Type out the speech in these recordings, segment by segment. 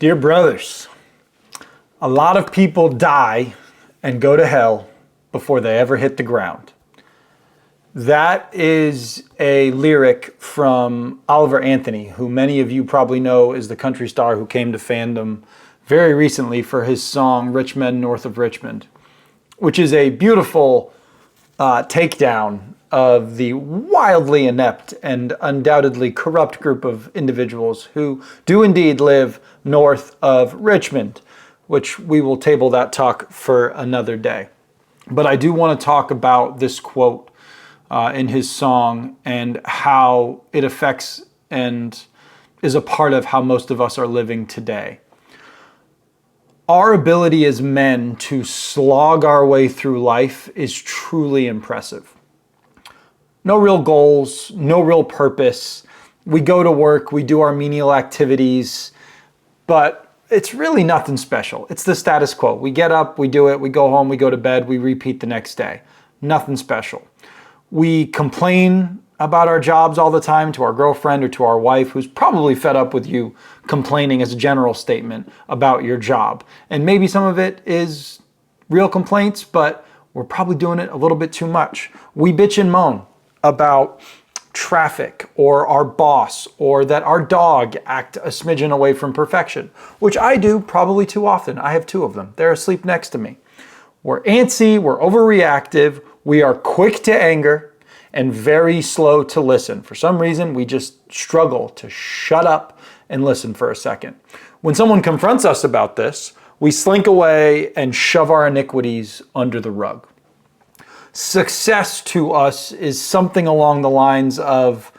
Dear brothers, a lot of people die and go to hell before they ever hit the ground. That is a lyric from Oliver Anthony, who many of you probably know is the country star who came to fandom very recently for his song Rich Men North of Richmond, which is a beautiful takedown of the wildly inept and undoubtedly corrupt group of individuals who do indeed live north of Richmond, which we will table that talk for another day. But I do want to talk about this quote in his song and how it affects and is a part of how most of us are living today. Our ability as men to slog our way through life is truly impressive. No real goals, no real purpose. We go to work, we do our menial activities, but it's really nothing special. It's the status quo. We get up, we do it, we go home, we go to bed, we repeat the next day. Nothing special. We complain about our jobs all the time to our girlfriend or to our wife, who's probably fed up with you complaining as a general statement about your job. And maybe some of it is real complaints, but we're probably doing it a little bit too much. We bitch and moan about traffic or our boss or that our dog act a smidgen away from perfection, which I do probably too often. I have two of them. They're asleep next to me. We're antsy, we're overreactive, we are quick to anger and very slow to listen. For some reason, we just struggle to shut up and listen for a second. When someone confronts us about this, we slink away and shove our iniquities under the rug. Success to us is something along the lines of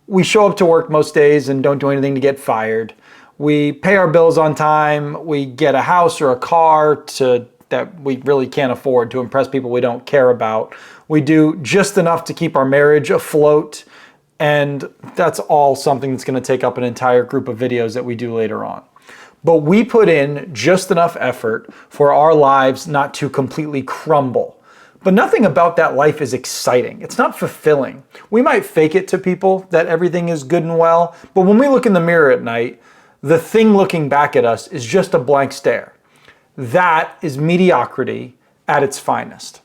we show up to work most days and don't do anything to get fired. We pay our bills on time. We get a house or a car that we really can't afford to impress people we don't care about. We do just enough to keep our marriage afloat. And that's all something that's going to take up an entire group of videos that we do later on. But we put in just enough effort for our lives not to completely crumble. But nothing about that life is exciting. It's not fulfilling. We might fake it to people that everything is good and well, but when we look in the mirror at night, the thing looking back at us is just a blank stare. That is mediocrity at its finest.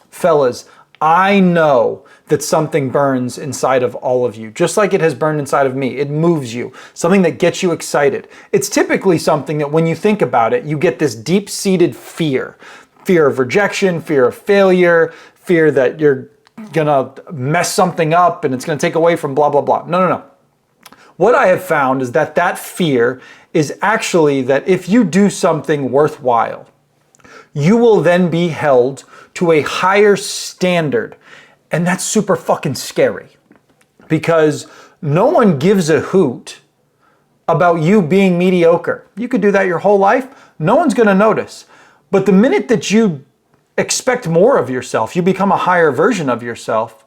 Fellas, I know that something burns inside of all of you, just like it has burned inside of me. It moves you, something that gets you excited. It's typically something that when you think about it, you get this deep-seated fear. Fear of rejection, fear of failure, fear that you're gonna mess something up and it's gonna take away from blah, blah, blah. No. What I have found is that fear is actually that if you do something worthwhile, you will then be held to a higher standard. And that's super fucking scary because no one gives a hoot about you being mediocre. You could do that your whole life. No one's gonna notice. But the minute that you expect more of yourself, you become a higher version of yourself,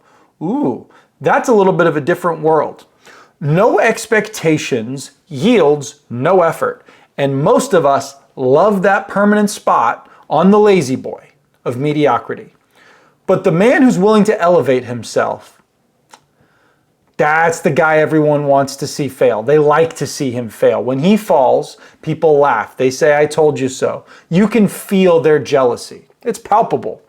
that's a little bit of a different world. No expectations yields no effort. And most of us love that permanent spot on the lazy boy of mediocrity. But the man who's willing to elevate himself, that's the guy everyone wants to see fail. They like to see him fail. When he falls, people laugh. They say, I told you so. You can feel their jealousy. It's palpable.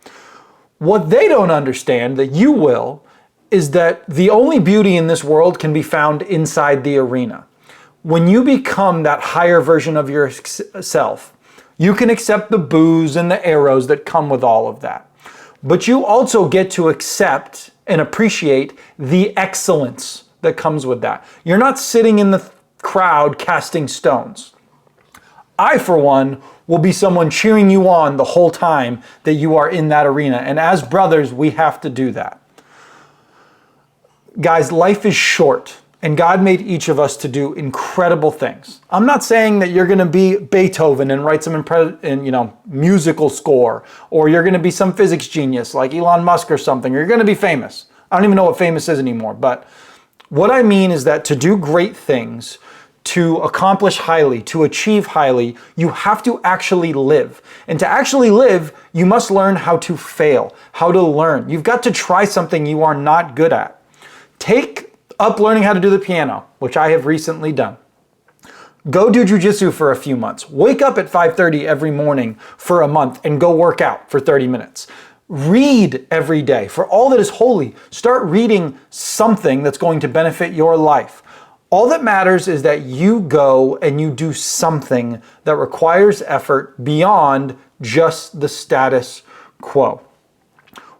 What they don't understand, that you will, is that the only beauty in this world can be found inside the arena. When you become that higher version of yourself, you can accept the boos and the arrows that come with all of that. But you also get to accept and appreciate the excellence that comes with that. You're not sitting in the crowd casting stones. I, for one, will be someone cheering you on the whole time that you are in that arena. And as brothers, we have to do that. Guys, life is short, and God made each of us to do incredible things. I'm not saying that you're going to be Beethoven and write some musical score, or you're going to be some physics genius like Elon Musk or something, or you're going to be famous. I don't even know what famous is anymore, but what I mean is that to do great things, to accomplish highly, to achieve highly, you have to actually live. And to actually live, you must learn how to fail, how to learn. You've got to try something you are not good at. Take up learning how to do the piano, which I have recently done. Go do jujitsu for a few months. Wake up at 5:30 every morning for a month and go work out for 30 minutes. Read every day. For all that is holy, start reading something that's going to benefit your life. All that matters is that you go and you do something that requires effort beyond just the status quo.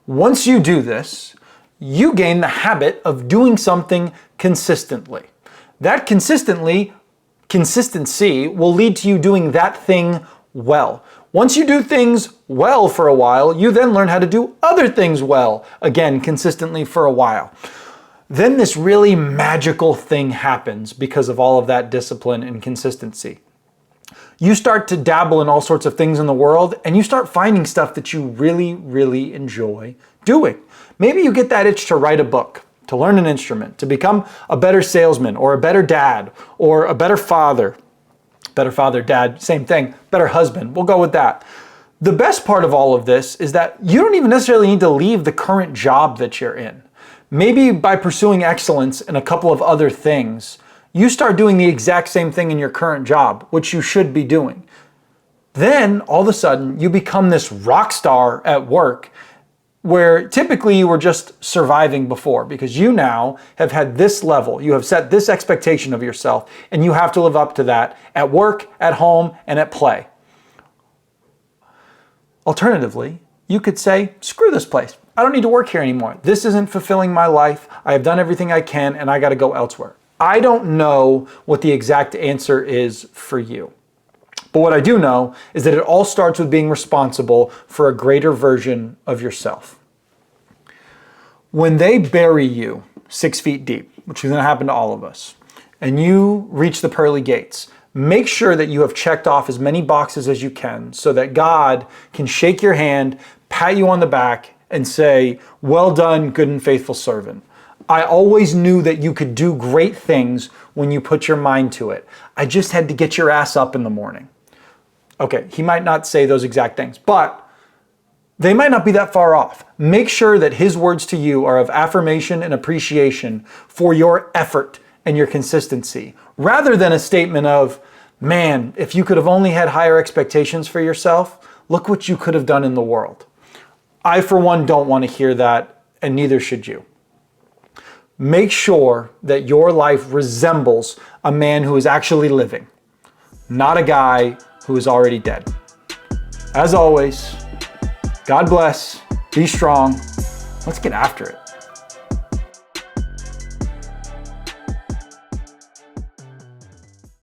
Once you do this, you gain the habit of doing something consistently. That consistency will lead to you doing that thing well. Once you do things well for a while, you then learn how to do other things well, again, consistently for a while. Then this really magical thing happens because of all of that discipline and consistency. You start to dabble in all sorts of things in the world, and you start finding stuff that you really, really enjoy doing. Maybe you get that itch to write a book, to learn an instrument, to become a better salesman, or a better dad, or a better father. Better father, dad, same thing. Better husband, we'll go with that. The best part of all of this is that you don't even necessarily need to leave the current job that you're in. Maybe by pursuing excellence in a couple of other things, you start doing the exact same thing in your current job, which you should be doing. Then all of a sudden you become this rock star at work, where typically you were just surviving before, because you now have had this level, you have set this expectation of yourself, and you have to live up to that at work, at home, and at play. Alternatively, you could say, screw this place. I don't need to work here anymore. This isn't fulfilling my life. I have done everything I can, and I got to go elsewhere. I don't know what the exact answer is for you. But what I do know is that it all starts with being responsible for a greater version of yourself. When they bury you 6 feet deep, which is going to happen to all of us, and you reach the pearly gates, make sure that you have checked off as many boxes as you can so that God can shake your hand, pat you on the back, and say, well done, good and faithful servant. I always knew that you could do great things when you put your mind to it. I just had to get your ass up in the morning. Okay, he might not say those exact things, but they might not be that far off. Make sure that his words to you are of affirmation and appreciation for your effort and your consistency, rather than a statement of, man, if you could have only had higher expectations for yourself, look what you could have done in the world. I, for one, don't want to hear that, and neither should you. Make sure that your life resembles a man who is actually living, not a guy who is already dead. As always, God bless, be strong, let's get after it.